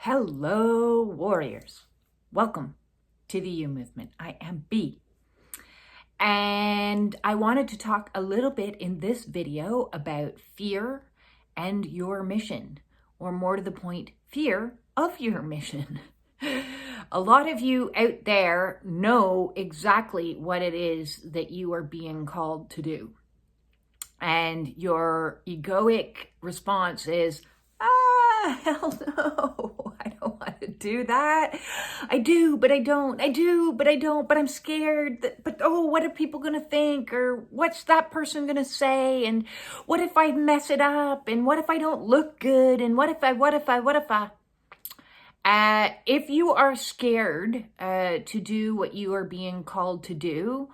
Hello, warriors. Welcome to the U Movement. I am B. And I wanted to talk a little bit in this video about fear and your mission, or more to the point, fear of your mission. A lot of you out there know exactly what it is that you are being called to do. And your egoic response is, hell no, I don't want to do that. I do, but I don't. I do, but I don't. But I'm scared. But what are people going to think? Or what's that person going to say? And what if I mess it up? And what if I don't look good? And what if I? If you are scared to do what you are being called to do,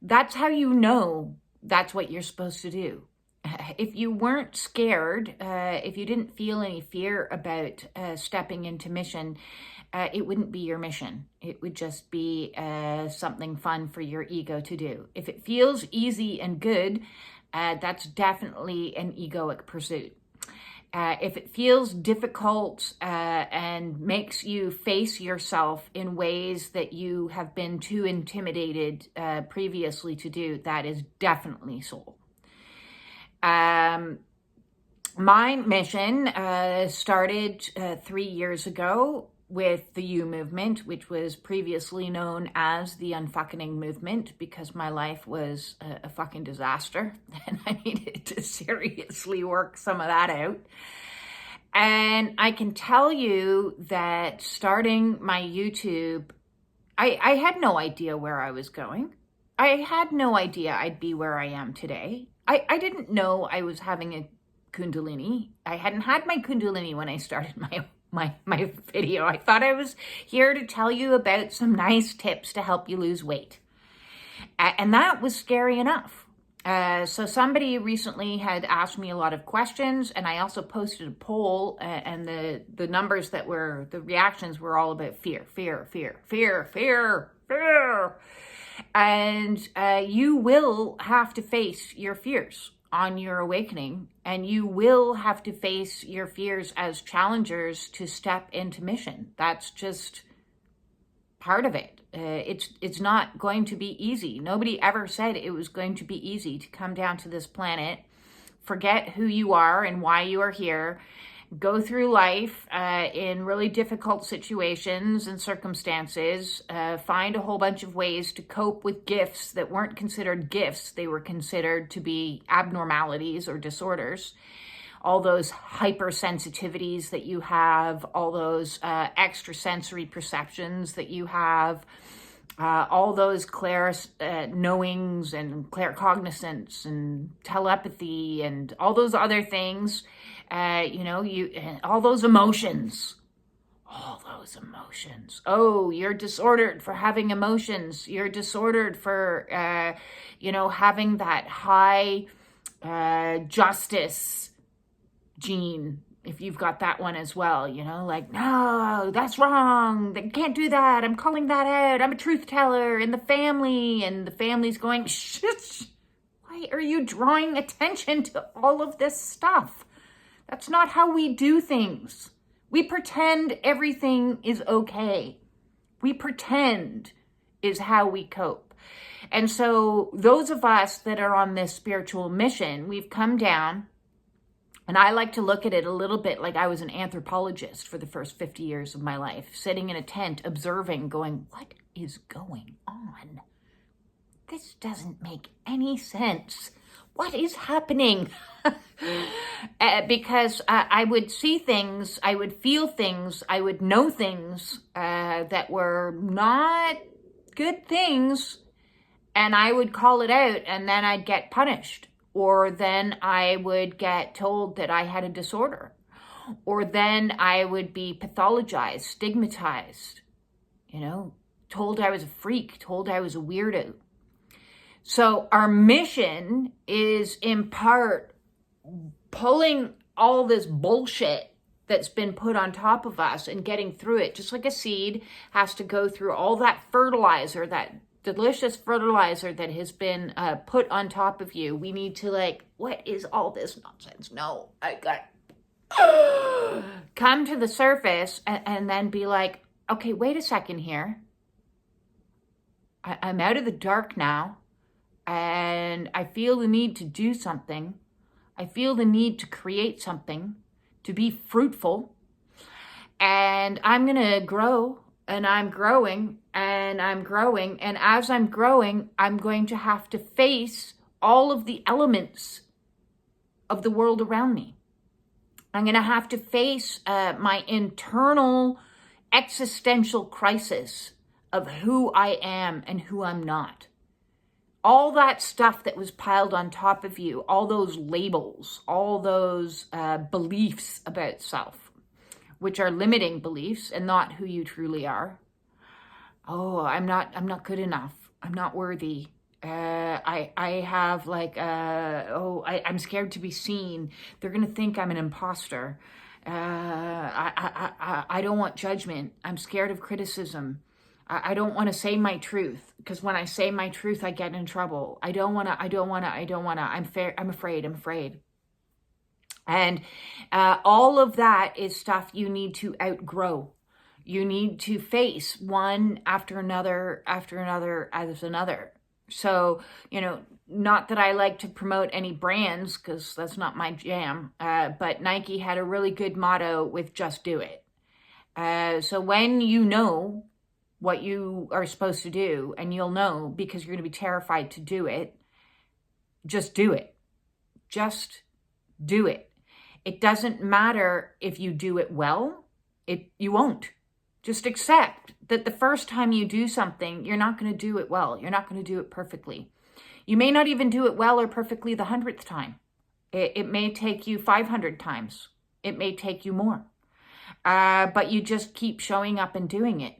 that's how you know that's what you're supposed to do. If you weren't scared, if you didn't feel any fear about stepping into mission, it wouldn't be your mission. It would just be something fun for your ego to do. If it feels easy and good, that's definitely an egoic pursuit. If it feels difficult and makes you face yourself in ways that you have been too intimidated previously to do, that is definitely soul. My mission started 3 years ago with the U Movement, which was previously known as the Unfuckening Movement, because my life was a fucking disaster and I needed to seriously work some of that out. And I can tell you that starting my YouTube, I had no idea where I was going. I had no idea I'd be where I am today. I didn't know I was having a Kundalini. I hadn't had my Kundalini when I started my video. I thought I was here to tell you about some nice tips to help you lose weight. And that was scary enough. So somebody recently had asked me a lot of questions, and I also posted a poll, and the numbers that were, the reactions were all about fear. And you will have to face your fears on your awakening, and you will have to face your fears as challengers to step into mission. That's just part of it. It's not going to be easy. Nobody ever said it was going to be easy to come down to this planet, forget who you are and why you are here, go through life in really difficult situations and circumstances, find a whole bunch of ways to cope with gifts that weren't considered gifts. They were considered to be abnormalities or disorders. All those hypersensitivities that you have, all those extrasensory perceptions that you have, all those knowings and claircognizance and telepathy and all those other things, all those emotions. Oh, you're disordered for having emotions. You're disordered for, having that high justice gene, if you've got that one as well, no, that's wrong. They can't do that. I'm calling that out. I'm a truth teller in the family, and the family's going, shh, why are you drawing attention to all of this stuff? That's not how we do things. We pretend everything is okay. We pretend is how we cope. And so those of us that are on this spiritual mission, we've come down. And I like to look at it a little bit like I was an anthropologist for the first 50 years of my life, sitting in a tent, observing, going, what is going on? This doesn't make any sense. What is happening? Because I would see things, I would feel things, I would know things that were not good things, and I would call it out, and then I'd get punished. Or then I would get told that I had a disorder. Or then I would be pathologized, stigmatized, told I was a freak, told I was a weirdo. So our mission is in part pulling all this bullshit that's been put on top of us and getting through it. Just like a seed has to go through all that fertilizer, that delicious fertilizer that has been put on top of you. We need to what is all this nonsense? No, I got come to the surface and then be like, okay, wait a second here. I'm out of the dark now, and I feel the need to do something. I feel the need to create something, to be fruitful, and I'm going to grow, and I'm growing, and I'm growing, and as I'm growing, I'm going to have to face all of the elements of the world around me. I'm going to have to face my internal existential crisis of who I am and who I'm not. All that stuff that was piled on top of you, all those labels, all those beliefs about self, which are limiting beliefs and not who you truly are. Oh, I'm not good enough. I'm not worthy. I have like, I'm scared to be seen. They're going to think I'm an imposter. I don't want judgment. I'm scared of criticism. I don't want to say my truth, because when I say my truth, I get in trouble. I don't want to. I'm afraid. And all of that is stuff you need to outgrow. You need to face one after another, as another. So, not that I like to promote any brands, because that's not my jam, but Nike had a really good motto with just do it. So when you know what you are supposed to do, and you'll know because you're going to be terrified to do it, just do it. Just do it. It doesn't matter if you do it well. You won't. Just accept that the first time you do something, you're not going to do it well. You're not going to do it perfectly. You may not even do it well or perfectly the 100th time. It may take you 500 times. It may take you more. But you just keep showing up and doing it.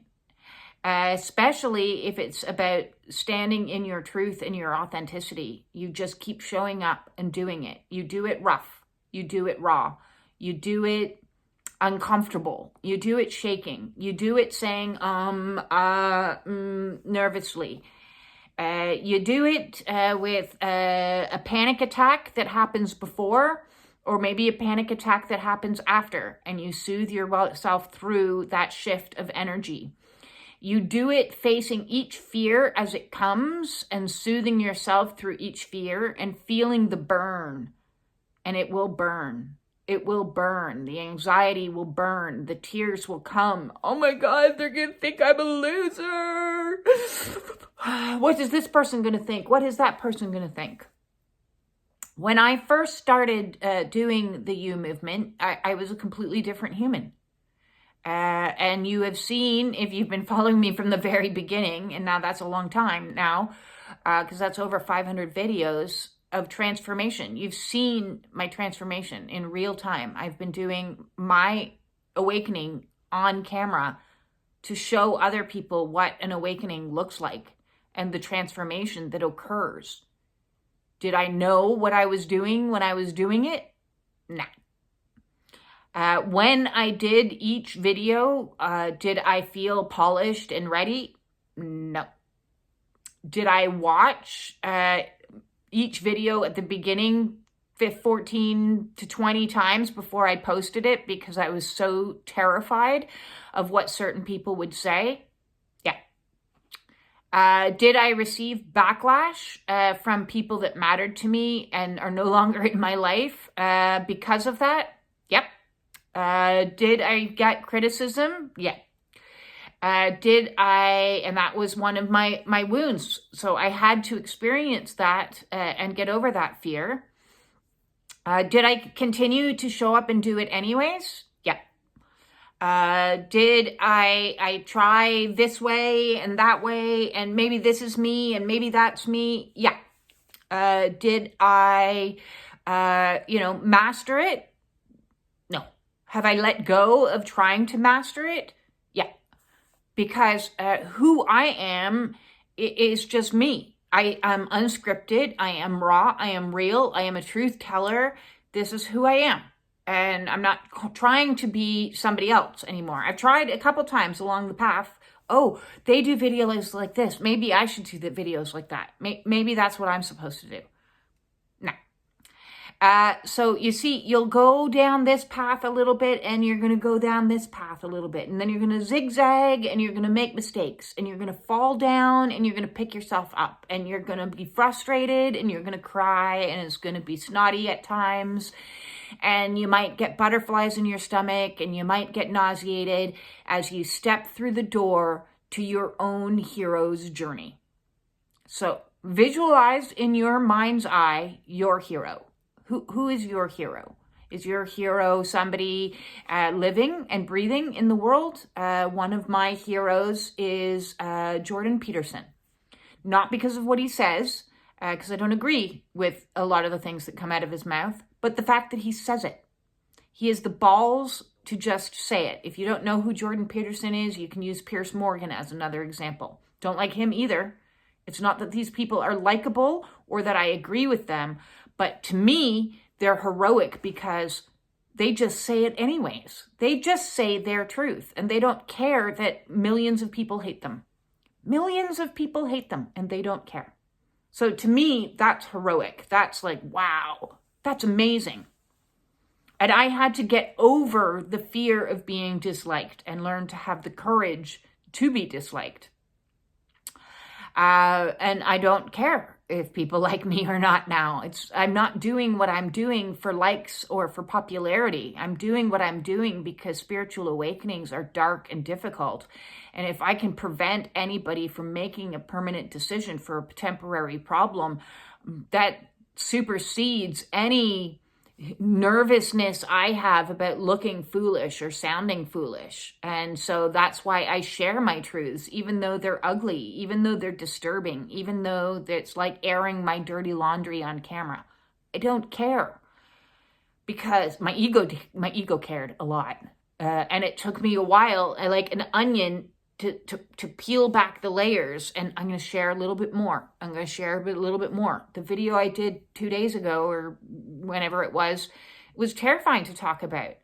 Especially if it's about standing in your truth and your authenticity. You just keep showing up and doing it. You do it rough. You do it raw. You do it uncomfortable. You do it shaking. You do it saying, nervously. You do it with a panic attack that happens before, or maybe a panic attack that happens after, and you soothe yourself through that shift of energy. You do it facing each fear as it comes and soothing yourself through each fear and feeling the burn. And it will burn. It will burn. The anxiety will burn. The tears will come. Oh my God, they're going to think I'm a loser. What is this person going to think? What is that person going to think? When I first started doing the You movement, I was a completely different human. And you have seen, if you've been following me from the very beginning, and now that's a long time now, because that's over 500 videos of transformation. You've seen my transformation in real time. I've been doing my awakening on camera to show other people what an awakening looks like and the transformation that occurs. Did I know what I was doing when I was doing it? Nah. When I did each video, did I feel polished and ready? No. Did I watch each video at the beginning 14 to 20 times before I posted it because I was so terrified of what certain people would say? Yeah. Did I receive backlash from people that mattered to me and are no longer in my life because of that? Yep. Did I get criticism? Yeah. And that was one of my wounds. So I had to experience that and get over that fear. Did I continue to show up and do it anyways? Yeah. Did I try this way and that way, and maybe this is me and maybe that's me? Yeah. Did I, master it? No. Have I let go of trying to master it? Yeah. Because who I am is just me. I am unscripted. I am raw. I am real. I am a truth teller. This is who I am. And I'm not trying to be somebody else anymore. I've tried a couple times along the path. Oh, they do videos like this. Maybe I should do the videos like that. Maybe that's what I'm supposed to do. No. So you see, you'll go down this path a little bit, and you're going to go down this path a little bit, and then you're going to zigzag, and you're going to make mistakes, and you're going to fall down, and you're going to pick yourself up, and you're going to be frustrated, and you're going to cry, and it's going to be snotty at times, and you might get butterflies in your stomach, and you might get nauseated as you step through the door to your own hero's journey. So visualize in your mind's eye your hero. Who is your hero? Is your hero somebody living and breathing in the world? One of my heroes is Jordan Peterson. Not because of what he says, because I don't agree with a lot of the things that come out of his mouth, but the fact that he says it. He has the balls to just say it. If you don't know who Jordan Peterson is, you can use Piers Morgan as another example. Don't like him either. It's not that these people are likable or that I agree with them, but to me, they're heroic because they just say it anyways. They just say their truth, and they don't care that millions of people hate them. Millions of people hate them, and they don't care. So to me, that's heroic. That's like, wow, that's amazing. And I had to get over the fear of being disliked and learn to have the courage to be disliked. And I don't care if people like me or not now. I'm not doing what I'm doing for likes or for popularity. I'm doing what I'm doing because spiritual awakenings are dark and difficult. And if I can prevent anybody from making a permanent decision for a temporary problem, that supersedes any nervousness I have about looking foolish or sounding foolish. And so that's why I share my truths, even though they're ugly, even though they're disturbing, even though it's like airing my dirty laundry on camera. I don't care because my ego cared a lot. And it took me a while, like an onion, to peel back the layers, and I'm going to share a little bit more. I'm going to share a little bit more. The video I did 2 days ago or whenever it was terrifying to talk about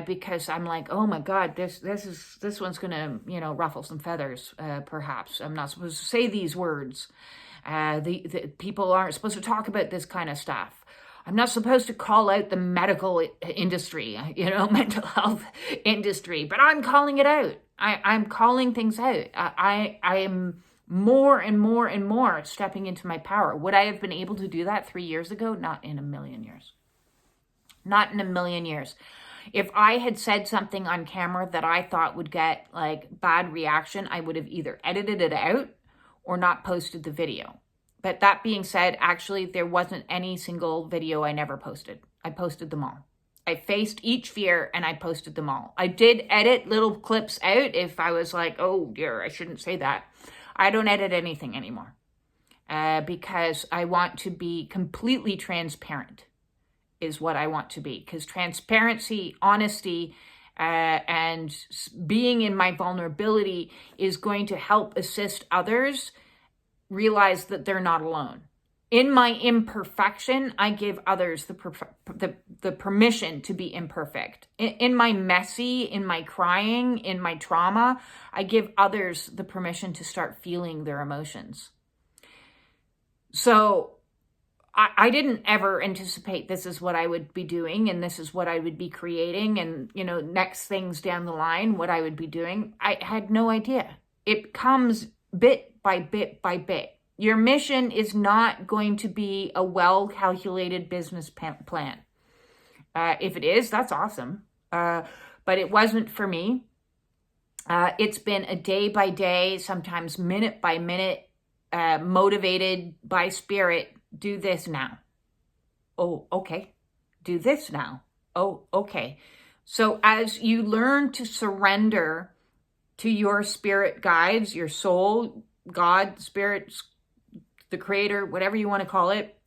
because I'm like, oh my God, this one's going to, ruffle some feathers, perhaps. I'm not supposed to say these words. The people aren't supposed to talk about this kind of stuff. I'm not supposed to call out the medical industry, mental health industry, but I'm calling it out. I'm calling things out. I am more and more and more stepping into my power. Would I have been able to do that 3 years ago? Not in a million years. Not in a million years. If I had said something on camera that I thought would get like bad reaction, I would have either edited it out or not posted the video. But that being said, actually, there wasn't any single video I never posted. I posted them all. I faced each fear and I posted them all. I did edit little clips out if I was like, oh dear, I shouldn't say that. I don't edit anything anymore because I want to be completely transparent is what I want to be. Because transparency, honesty, and being in my vulnerability is going to help assist others realize that they're not alone. In my imperfection, I give others the permission to be imperfect. In my messy, in my crying, in my trauma, I give others the permission to start feeling their emotions. So I didn't ever anticipate this is what I would be doing and this is what I would be creating and, next things down the line, what I would be doing. I had no idea. It comes bit by bit by bit. Your mission is not going to be a well-calculated business plan. If it is, that's awesome. But it wasn't for me. It's been a day by day, sometimes minute by minute, motivated by spirit. Do this now. Oh, okay. Do this now. Oh, okay. So as you learn to surrender to your spirit guides, your soul, God, spirit, the creator, whatever you want to call it,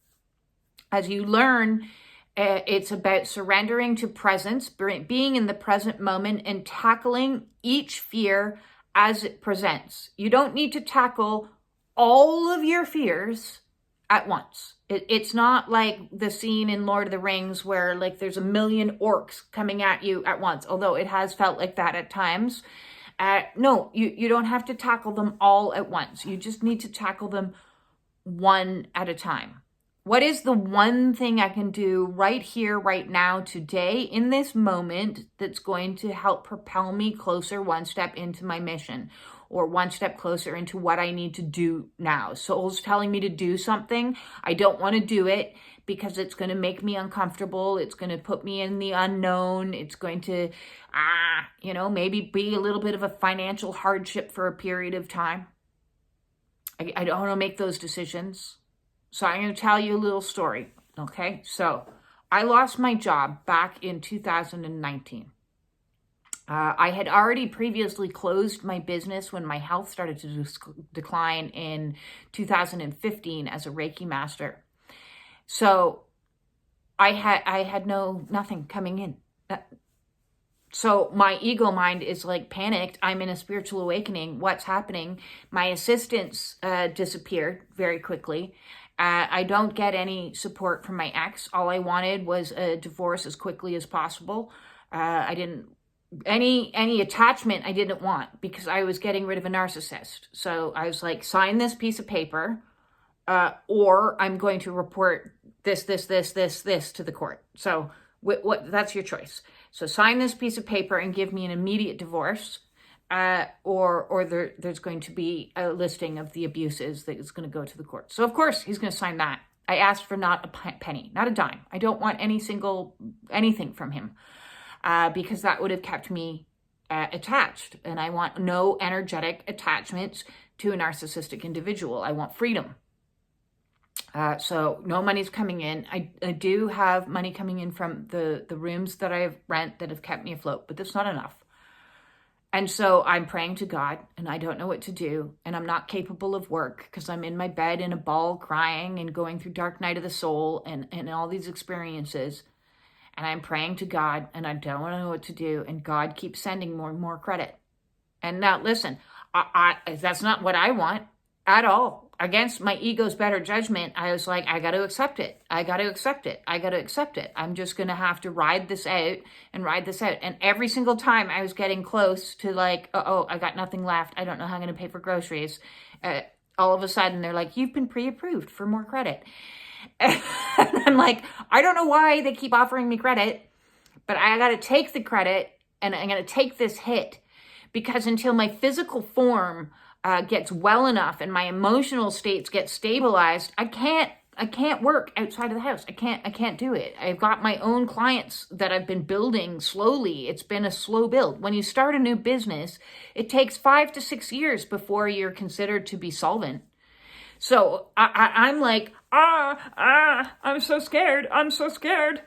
as you learn, it's about surrendering to presence, being in the present moment and tackling each fear as it presents. You don't need to tackle all of your fears at once. It's not like the scene in Lord of the Rings where like there's a million orcs coming at you at once, although it has felt like that at times. No, you don't have to tackle them all at once. You just need to tackle them one at a time. What is the one thing I can do right here, right now, today, in this moment, that's going to help propel me closer, one step into my mission, or one step closer into what I need to do now? Soul's telling me to do something. I don't want to do it because it's going to make me uncomfortable. It's going to put me in the unknown. It's going to, maybe be a little bit of a financial hardship for a period of time. I don't want to make those decisions. So I'm going to tell you a little story, okay? So I lost my job back in 2019. I had already previously closed my business when my health started to decline in 2015 as a Reiki Master. So I had nothing coming in. So my ego mind is like panicked. I'm in a spiritual awakening. What's happening? My assistants disappeared very quickly. I don't get any support from my ex. All I wanted was a divorce as quickly as possible. I didn't any attachment I didn't want because I was getting rid of a narcissist. So I was like, sign this piece of paper, or I'm going to report this to the court. So what that's your choice. So sign this piece of paper and give me an immediate divorce, or there's going to be a listing of the abuses that is going to go to the court. So of course he's going to sign that. I asked for not a penny, not a dime. I don't want anything from him, because that would have kept me attached. And I want no energetic attachments to a narcissistic individual. I want freedom. So no money's coming in. I do have money coming in from the rooms that I rent that have kept me afloat, but that's not enough. And so I'm praying to God, and I don't know what to do, and I'm not capable of work because I'm in my bed in a ball crying and going through dark night of the soul and all these experiences. And I'm praying to God, and I don't want to know what to do, and God keeps sending more and more credit. And now listen, I that's not what I want at all. Against my ego's better judgment, I was like, I got to accept it. I got to accept it. I got to accept it. I'm just going to have to ride this out. And every single time I was getting close to like, I got nothing left. I don't know how I'm going to pay for groceries. All of a sudden, they're like, you've been pre-approved for more credit. And I'm like, I don't know why they keep offering me credit, but I got to take the credit, and I'm going to take this hit, because until my physical form gets well enough and my emotional states get stabilized, I can't work outside of the house. I can't do it. I've got my own clients that I've been building slowly. It's been a slow build. When you start a new business, it takes 5 to 6 years before you're considered to be solvent. So I'm like, I'm so scared. I'm so scared.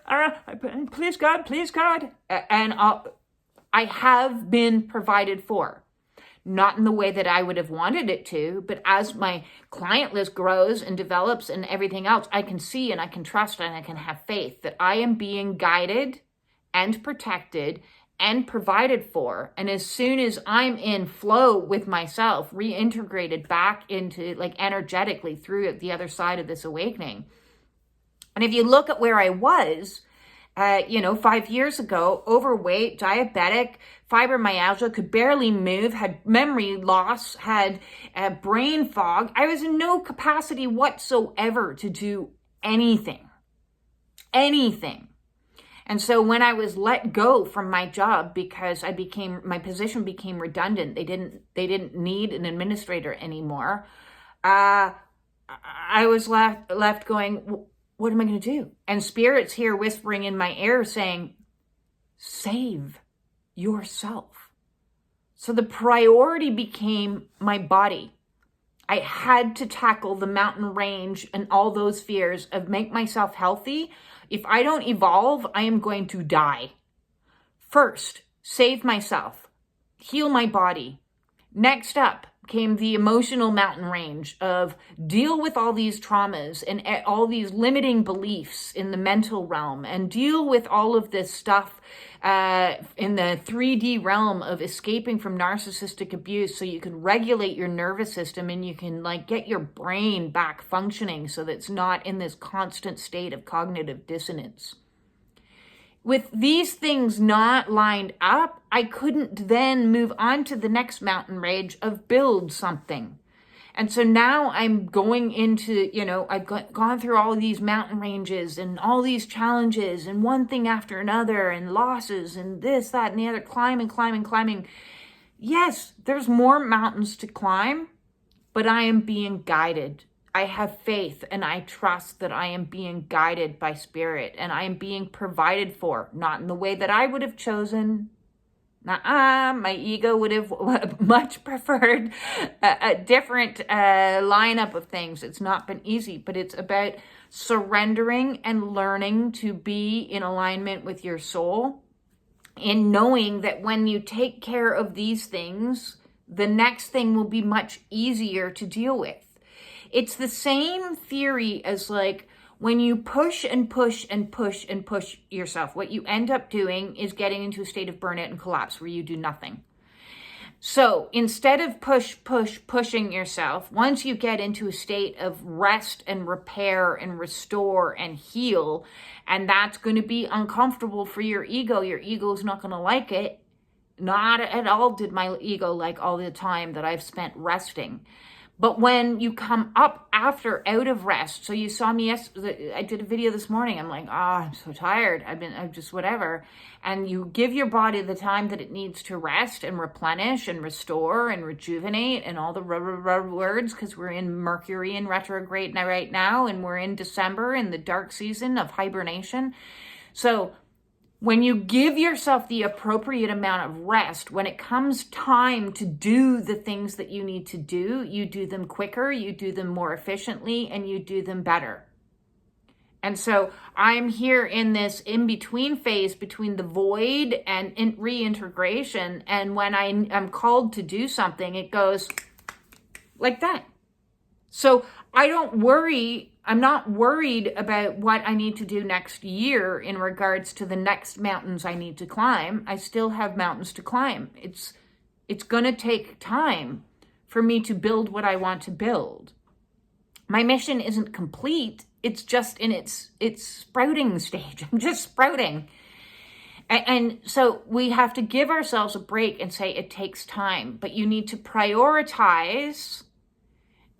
Please God. And I have been provided for. Not in the way that I would have wanted it to, but as my client list grows and develops and everything else, I can see and I can trust and I can have faith that I am being guided and protected and provided for. And as soon as I'm in flow with myself, reintegrated back into like energetically through the other side of this awakening. And if you look at where I was, 5 years ago, overweight, diabetic, fibromyalgia, could barely move, had memory loss, had brain fog. I was in no capacity whatsoever to do anything. And so when I was let go from my job because my position became redundant, they didn't need an administrator anymore. I was left going, what am I going to do? And Spirit's here whispering in my ear saying, save yourself. So the priority became my body. I had to tackle the mountain range and all those fears of make myself healthy. If I don't evolve, I am going to die. First, save myself, heal my body. Next up came the emotional mountain range of deal with all these traumas and all these limiting beliefs in the mental realm, and deal with all of this stuff in the 3D realm of escaping from narcissistic abuse so you can regulate your nervous system and you can like get your brain back functioning so that it's not in this constant state of cognitive dissonance. With these things not lined up, I couldn't then move on to the next mountain range of build something. And so now I'm going into, I've gone through all of these mountain ranges and all these challenges and one thing after another and losses and this, that, and the other, climbing. Yes, there's more mountains to climb, but I am being guided. I have faith and I trust that I am being guided by spirit and I am being provided for, not in the way that I would have chosen. My ego would have much preferred a different lineup of things. It's not been easy, but it's about surrendering and learning to be in alignment with your soul, and knowing that when you take care of these things, the next thing will be much easier to deal with. It's the same theory as like when you push and push and push and push yourself, what you end up doing is getting into a state of burnout and collapse where you do nothing. So instead of pushing yourself, once you get into a state of rest and repair and restore and heal, and that's going to be uncomfortable for your ego is not going to like it. Not at all did my ego like all the time that I've spent resting. But when you come up out of rest, so you saw me yesterday, I did a video this morning. I'm like, I'm so tired. I'm just whatever. And you give your body the time that it needs to rest and replenish and restore and rejuvenate and all the words, because we're in Mercury in retrograde right now, and we're in December in the dark season of hibernation. So when you give yourself the appropriate amount of rest, when it comes time to do the things that you need to do, you do them quicker, you do them more efficiently, and you do them better. And so I'm here in this in-between phase between the void and reintegration. And when I am called to do something, it goes like that. So I'm not worried about what I need to do next year in regards to the next mountains I need to climb. I still have mountains to climb. It's going to take time for me to build what I want to build. My mission isn't complete. It's just in its sprouting stage. I'm just sprouting. And so we have to give ourselves a break and say it takes time, but you need to prioritize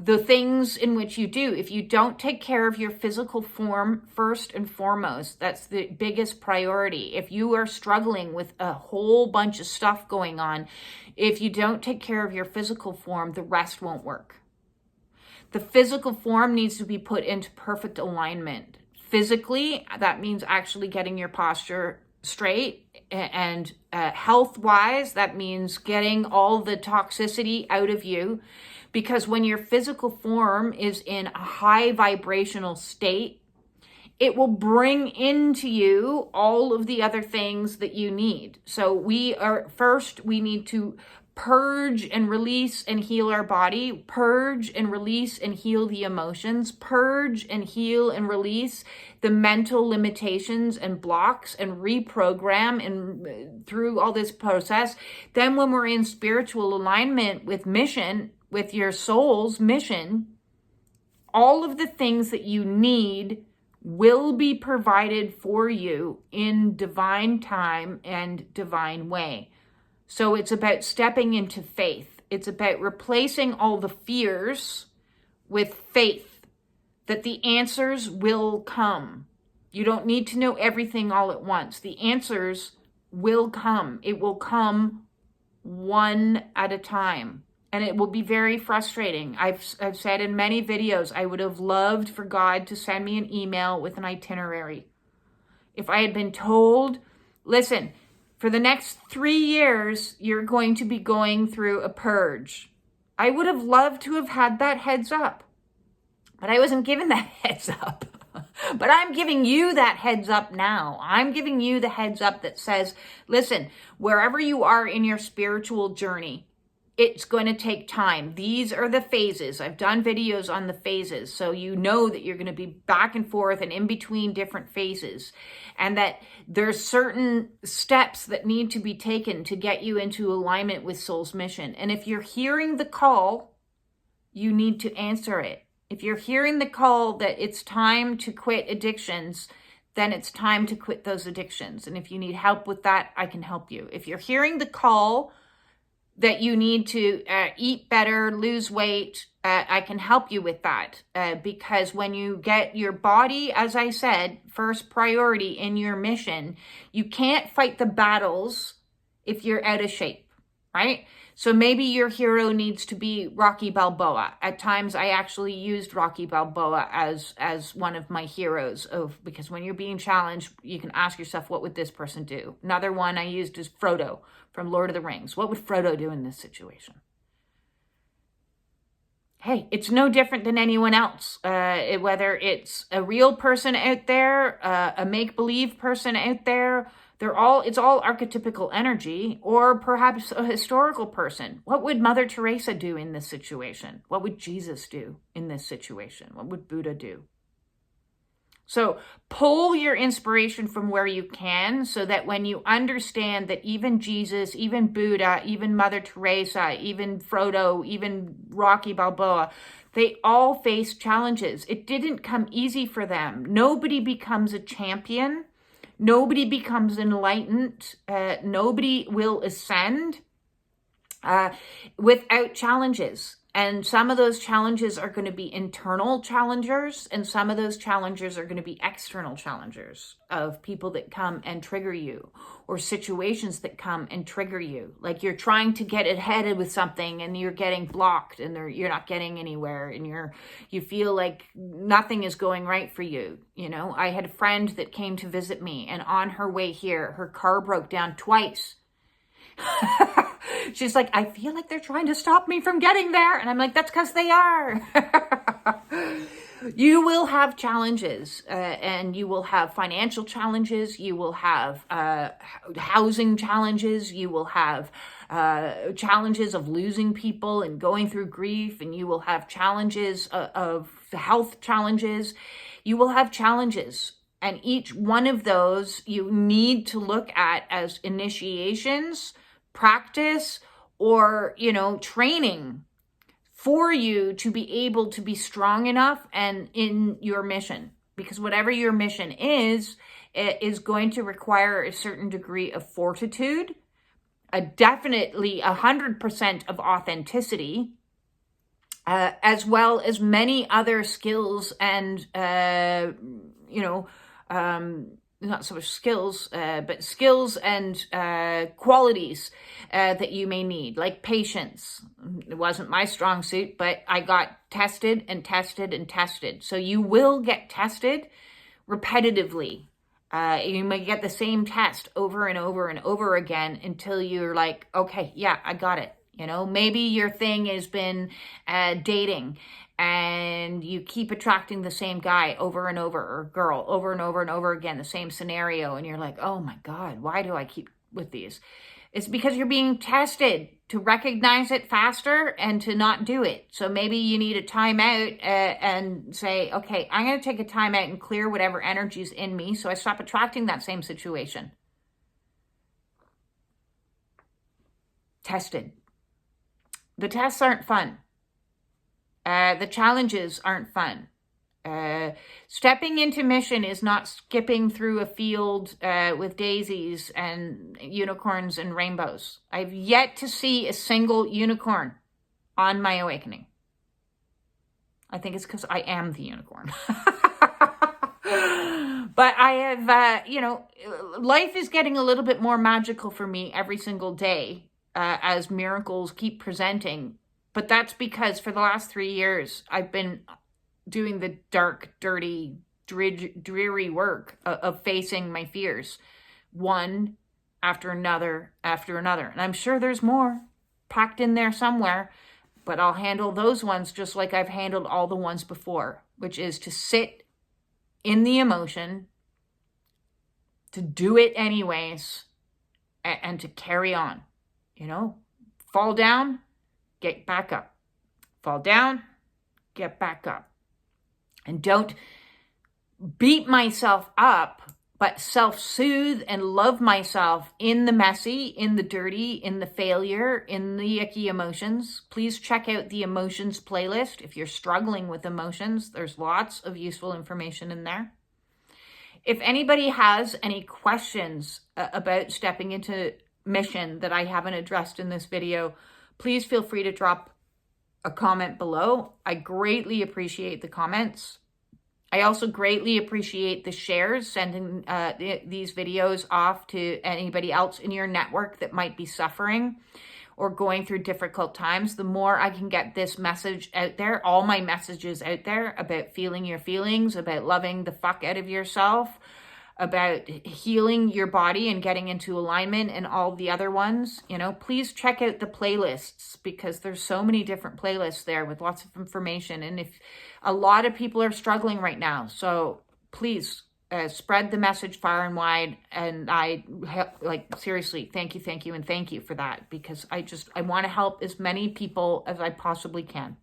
the things in which you do. If you don't take care of your physical form first and foremost, that's the biggest priority. If you are struggling with a whole bunch of stuff going on, if you don't take care of your physical form, the rest won't work. The physical form needs to be put into perfect alignment. Physically, that means actually getting your posture straight, and health-wise, that means getting all the toxicity out of you. Because when your physical form is in a high vibrational state, it will bring into you all of the other things that you need. So we need to purge and release and heal our body, purge and release and heal the emotions, purge and heal and release the mental limitations and blocks, and reprogram and through all this process. Then when we're in spiritual alignment with mission, with your soul's mission, all of the things that you need will be provided for you in divine time and divine way. So it's about stepping into faith. It's about replacing all the fears with faith that the answers will come. You don't need to know everything all at once. The answers will come. It will come one at a time. And it will be very frustrating. I've said in many videos, I would have loved for God to send me an email with an itinerary. If I had been told, listen, for the next 3 years, you're going to be going through a purge. I would have loved to have had that heads up. But I wasn't given that heads up. But I'm giving you that heads up now. I'm giving you the heads up that says, listen, wherever you are in your spiritual journey, it's going to take time. These are the phases. I've done videos on the phases, so you know that you're going to be back and forth and in between different phases, and that there's certain steps that need to be taken to get you into alignment with soul's mission. And if you're hearing the call, you need to answer it. If you're hearing the call that it's time to quit addictions, then it's time to quit those addictions. And if you need help with that, I can help you. If you're hearing the call that you need to eat better, lose weight, I can help you with that. Because when you get your body, as I said, first priority in your mission, you can't fight the battles if you're out of shape, right? So maybe your hero needs to be Rocky Balboa. At times I actually used Rocky Balboa as one of my heroes, because when you're being challenged, you can ask yourself, what would this person do? Another one I used is Frodo from Lord of the Rings. What would Frodo do in this situation? Hey, it's no different than anyone else. Whether it's a real person out there, a make-believe person out there, it's all archetypical energy, or perhaps a historical person. What would Mother Teresa do in this situation? What would Jesus do in this situation? What would Buddha do? So pull your inspiration from where you can, so that when you understand that even Jesus, even Buddha, even Mother Teresa, even Frodo, even Rocky Balboa, they all face challenges. It didn't come easy for them. Nobody becomes a champion. Nobody becomes enlightened. Nobody will ascend without challenges. And some of those challenges are going to be internal challengers, and some of those challengers are going to be external challengers of people that come and trigger you, or situations that come and trigger you. Like you're trying to get ahead with something and you're getting blocked, and you're not getting anywhere, and you feel like nothing is going right for you. You know, I had a friend that came to visit me, and on her way here, her car broke down twice. She's like, I feel like they're trying to stop me from getting there. And I'm like, that's because they are. You will have challenges, and you will have financial challenges. You will have housing challenges. You will have challenges of losing people and going through grief. And you will have challenges of health challenges. You will have challenges. And each one of those you need to look at as initiations, practice, or, training for you to be able to be strong enough and in your mission. Because whatever your mission is, it is going to require a certain degree of fortitude, definitely 100% of authenticity, as well as many other skills and, not so much skills, but skills and qualities that you may need, like patience. It wasn't my strong suit, but I got tested and tested and tested. So you will get tested repetitively. You may get the same test over and over and over again until you're like, okay, yeah, I got it. Maybe your thing has been dating, and you keep attracting the same guy over and over, or girl over and over and over again, the same scenario. And you're like, oh my God, why do I keep with these? It's because you're being tested to recognize it faster and to not do it. So maybe you need a timeout and say, okay, I'm going to take a timeout and clear whatever energy's in me, so I stop attracting that same situation. Tested. The tests aren't fun. The challenges aren't fun. Stepping into mission is not skipping through a field with daisies and unicorns and rainbows. I've yet to see a single unicorn on my awakening. I think it's because I am the unicorn. But I have, life is getting a little bit more magical for me every single day as miracles keep presenting. But that's because for the last 3 years, I've been doing the dark, dirty, dreary work of facing my fears, one after another after another. And I'm sure there's more packed in there somewhere, but I'll handle those ones just like I've handled all the ones before, which is to sit in the emotion, to do it anyways, and to carry on. Fall down, get back up. Fall down, get back up. And don't beat myself up, but self-soothe and love myself in the messy, in the dirty, in the failure, in the icky emotions. Please check out the emotions playlist. If you're struggling with emotions, there's lots of useful information in there. If anybody has any questions about stepping into mission that I haven't addressed in this video, please feel free to drop a comment below. I greatly appreciate the comments. I also greatly appreciate the shares, sending these videos off to anybody else in your network that might be suffering or going through difficult times. The more I can get this message out there, all my messages out there about feeling your feelings, about loving the fuck out of yourself, about healing your body and getting into alignment and all the other ones, you know, please check out the playlists, because there's so many different playlists there with lots of information. And if a lot of people are struggling right now, so please spread the message far and wide. And I seriously, thank you. And thank you for that, because I want to help as many people as I possibly can.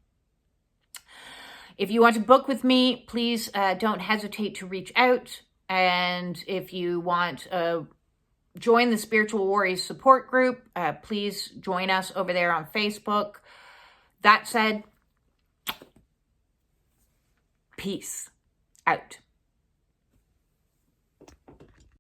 If you want to book with me, please don't hesitate to reach out. And if you want to join the Spiritual Warriors support group, please join us over there on Facebook. That said, peace out.